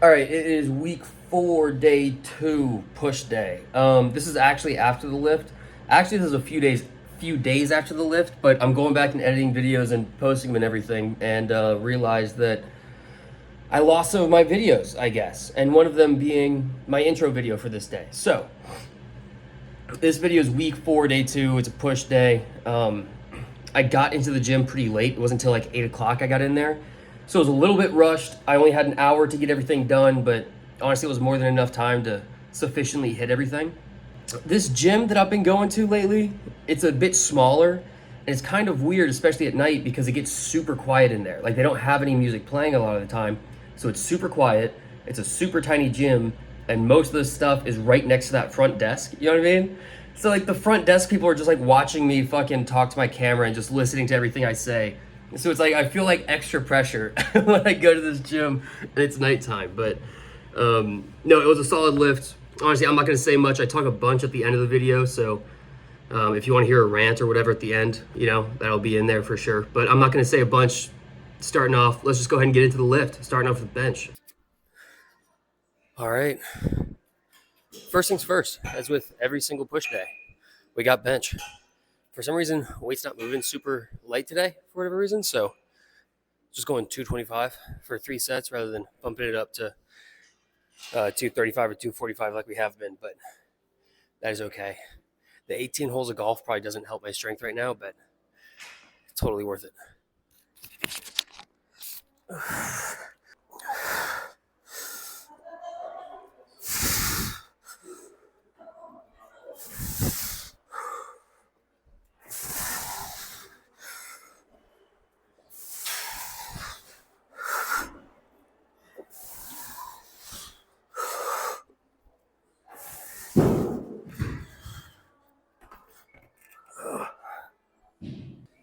All right, it is week 4, day 2, push day. This is actually after the lift. Actually, this is a few days after the lift, but I'm going back and editing videos and posting them and everything, and realized that I lost some of my videos, I guess, and one of them being my intro video for this day. So this video is week 4, day 2. It's a push day. I got into the gym pretty late. It wasn't until like 8 o'clock I got in there. So it was a little bit rushed. I only had an hour to get everything done, but honestly, it was more than enough time to sufficiently hit everything. This gym that I've been going to lately, it's a bit smaller, and it's kind of weird, especially at night, because it gets super quiet in there. Like, they don't have any music playing a lot of the time, so it's super quiet. It's a super tiny gym, and most of the stuff is right next to that front desk. You know what I mean? So, like, the front desk people are just, like, watching me fucking talk to my camera and just listening to everything I say. So it's like, I feel like extra pressure when I go to this gym and it's nighttime. But no, it was a solid lift. Honestly, I'm not going to say much. I talk a bunch at the end of the video, so if you want to hear a rant or whatever at the end, that'll be in there for sure. But I'm not going to say a bunch starting off. Let's just go ahead and get into the lift, starting off with the bench. All right. First things first, as with every single push day, we got bench. For some reason, weight's not moving super light today for whatever reason, so just going 225 for 3 sets rather than bumping it up to 235 or 245 like we have been, but that is okay. The 18 holes of golf probably doesn't help my strength right now, but it's totally worth it.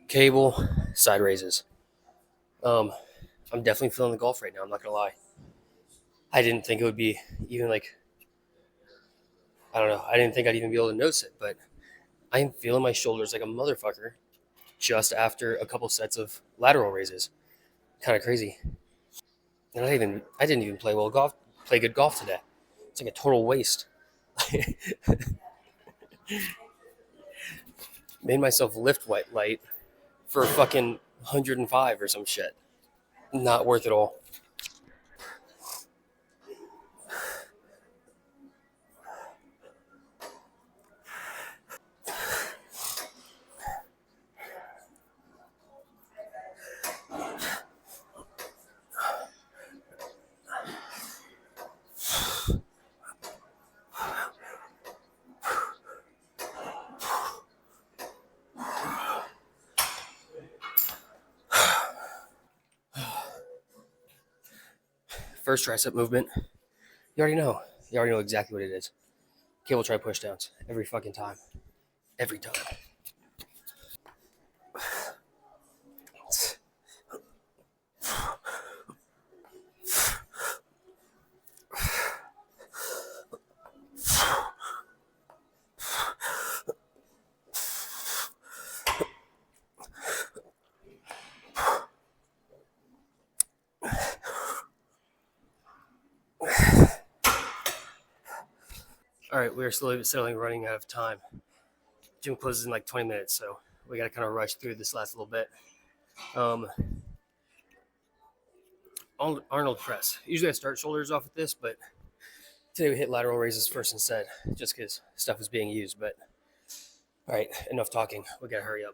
Cable, side raises. I'm definitely feeling the golf right now, I'm not gonna lie. I didn't think it would be even like, I don't know, I didn't think I'd even be able to notice it, but I am feeling my shoulders like a motherfucker just after a couple sets of lateral raises. Kind of crazy. And I didn't even play good golf today. It's like a total waste. Made myself lift light for fucking 105 or some shit. Not worth it all. First tricep movement. You already know. You already know exactly what it is. Cable try push downs. Every fucking time. Every time. All right, we are slowly but steadily running out of time. Gym closes in like 20 minutes, so we got to kind of rush through this last little bit. Arnold press. Usually I start shoulders off with this, but today we hit lateral raises first instead, just because stuff is being used. But all right, enough talking. We got to hurry up.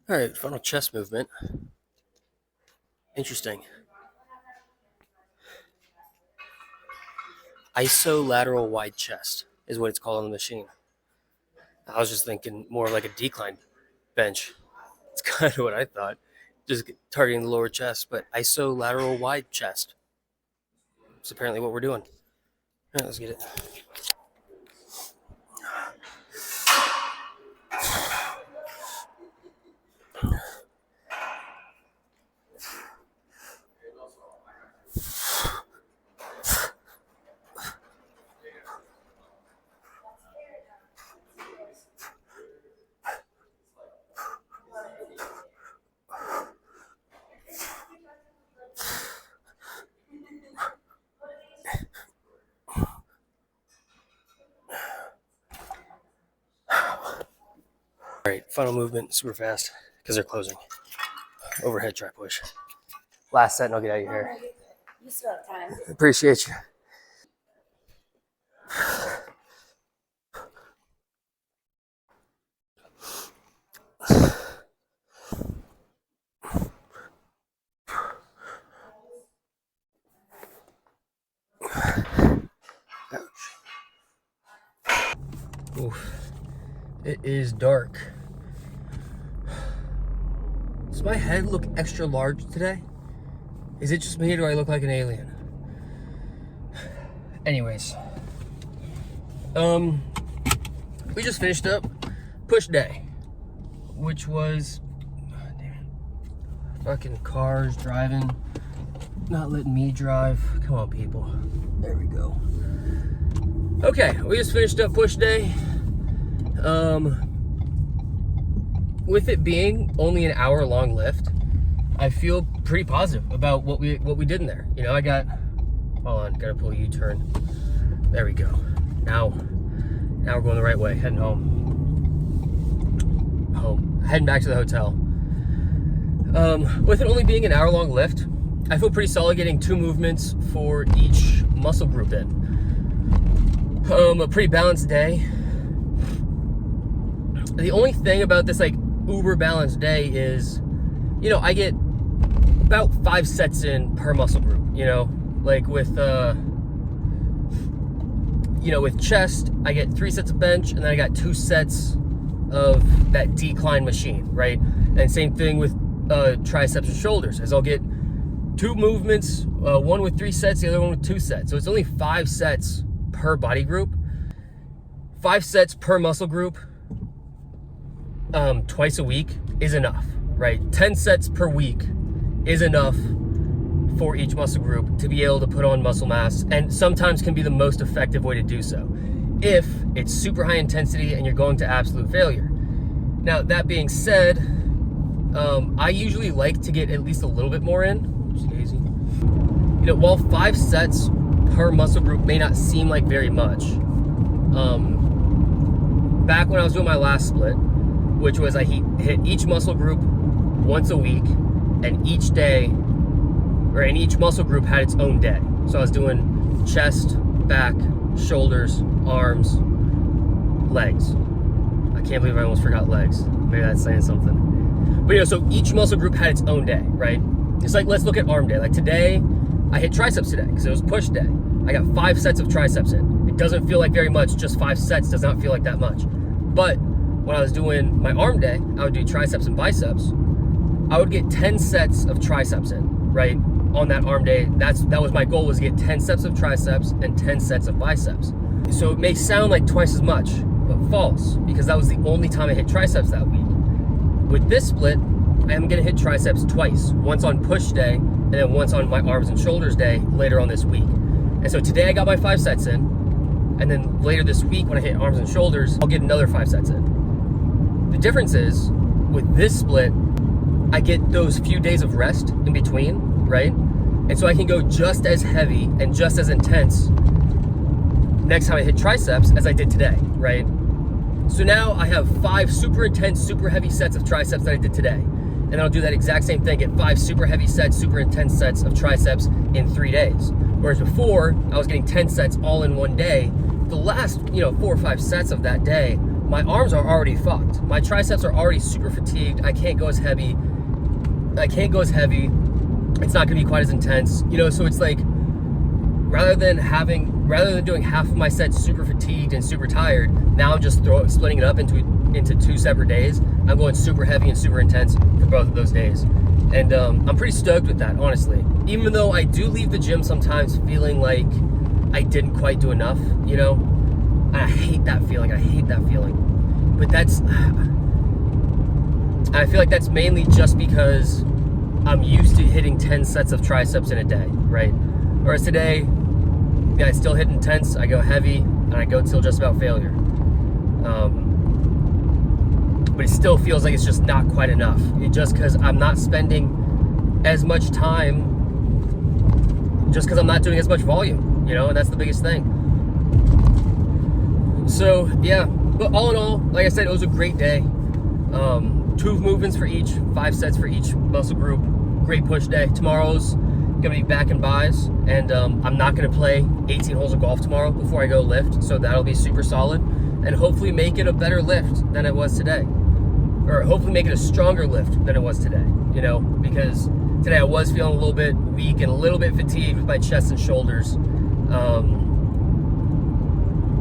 All right, final chest movement. Interesting. Isolateral wide chest is what it's called on the machine. I was just thinking more like a decline bench. It's kind of what I thought. just targeting the lower chest, but isolateral wide chest. It's apparently what we're doing. All right, let's get it. All right, final movement, super fast, because they're closing. Overhead try push. Last set and I'll get out of your hair. You still have time. Appreciate you. Oof. It is dark. Does my head look extra large today? Is it just me or do I look like an alien? Anyways. We just finished up push day, which was fucking cars driving, not letting me drive. Come on, people. There we go. Okay, we just finished up push day. With it being only an hour-long lift, I feel pretty positive about what we did in there. You know, hold on, gotta pull a U-turn. There we go. Now we're going the right way, heading home. Heading back to the hotel. With it only being an hour-long lift, I feel pretty solid getting 2 movements for each muscle group in. A pretty balanced day. The only thing about this like uber balanced day is, you know, I get about 5 sets in per muscle group, you know, like with with chest, I get 3 sets of bench, and then I got 2 sets of that decline machine, right? And same thing with triceps and shoulders, as I'll get 2 movements, one with 3 sets, the other one with 2 sets. So it's only 5 sets per body group, 5 sets per muscle group, twice a week is enough, right? 10 sets per week is enough for each muscle group to be able to put on muscle mass, and sometimes can be the most effective way to do so if it's super high intensity and you're going to absolute failure. Now, that being said, I usually like to get at least a little bit more in. Easy. You know, while 5 sets per muscle group may not seem like very much, back when I was doing my last split, which was I hit each muscle group once a week, and each muscle group had its own day. So I was doing chest, back, shoulders, arms, legs. I can't believe I almost forgot legs. Maybe that's saying something. But you know, so each muscle group had its own day, right? It's like, let's look at arm day. Like today, I hit triceps today because it was push day. I got 5 sets of triceps in. It doesn't feel like very much, just 5 sets does not feel like that much. But when I was doing my arm day, I would do triceps and biceps. I would get 10 sets of triceps in, right? On that arm day, that was my goal, was to get 10 sets of triceps and 10 sets of biceps. So it may sound like twice as much, but false, because that was the only time I hit triceps that week. With this split, I am gonna hit triceps twice, once on push day, and then once on my arms and shoulders day later on this week. And so today I got my 5 sets in, and then later this week when I hit arms and shoulders, I'll get another 5 sets in. The difference is, with this split, I get those few days of rest in between, right? And so I can go just as heavy and just as intense next time I hit triceps as I did today, right? So now I have 5 super intense, super heavy sets of triceps that I did today. And then I'll do that exact same thing, get 5 super heavy sets, super intense sets of triceps in 3 days. Whereas before, I was getting 10 sets all in one day. The last, 4 or 5 sets of that day, my arms are already fucked. My triceps are already super fatigued. I can't go as heavy. It's not gonna be quite as intense. So it's like, rather than doing half of my sets super fatigued and super tired, now I'm just splitting it up into 2 separate days. I'm going super heavy and super intense for both of those days. And I'm pretty stoked with that, honestly. Even though I do leave the gym sometimes feeling like I didn't quite do enough, you know? And I hate that feeling. But I feel like that's mainly just because I'm used to hitting 10 sets of triceps in a day, right? Whereas today, I still hit intense, I go heavy, and I go till just about failure. But it still feels like it's just not quite enough. Just because I'm not spending as much time, just because I'm not doing as much volume, you know, and that's the biggest thing. So, yeah, but all in all, like I said, it was a great day. 2 movements for each, 5 sets for each muscle group. Great push day. Tomorrow's gonna be back in buys, and I'm not gonna play 18 holes of golf tomorrow before I go lift, so that'll be super solid, and hopefully make it a better lift than it was today. Or hopefully make it a stronger lift than it was today, you know, because today I was feeling a little bit weak and a little bit fatigued with my chest and shoulders.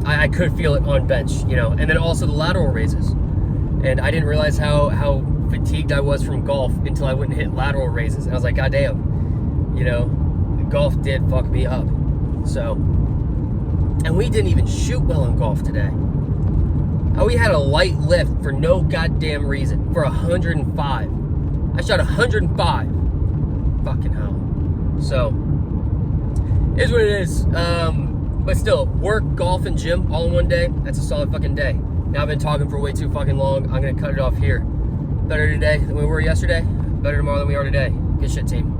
I could feel it on bench, you know, and then also the lateral raises. And I didn't realize how fatigued I was from golf until I went and hit lateral raises. And I was like, God damn, you know, golf did fuck me up. So, and we didn't even shoot well in golf today. We had a light lift for no goddamn reason, for 105. I shot 105. Fucking hell. So, it is what it is. But still, work, golf, and gym all in one day, that's a solid fucking day. Now I've been talking for way too fucking long. I'm gonna cut it off here. Better today than we were yesterday. Better tomorrow than we are today. Good shit, team.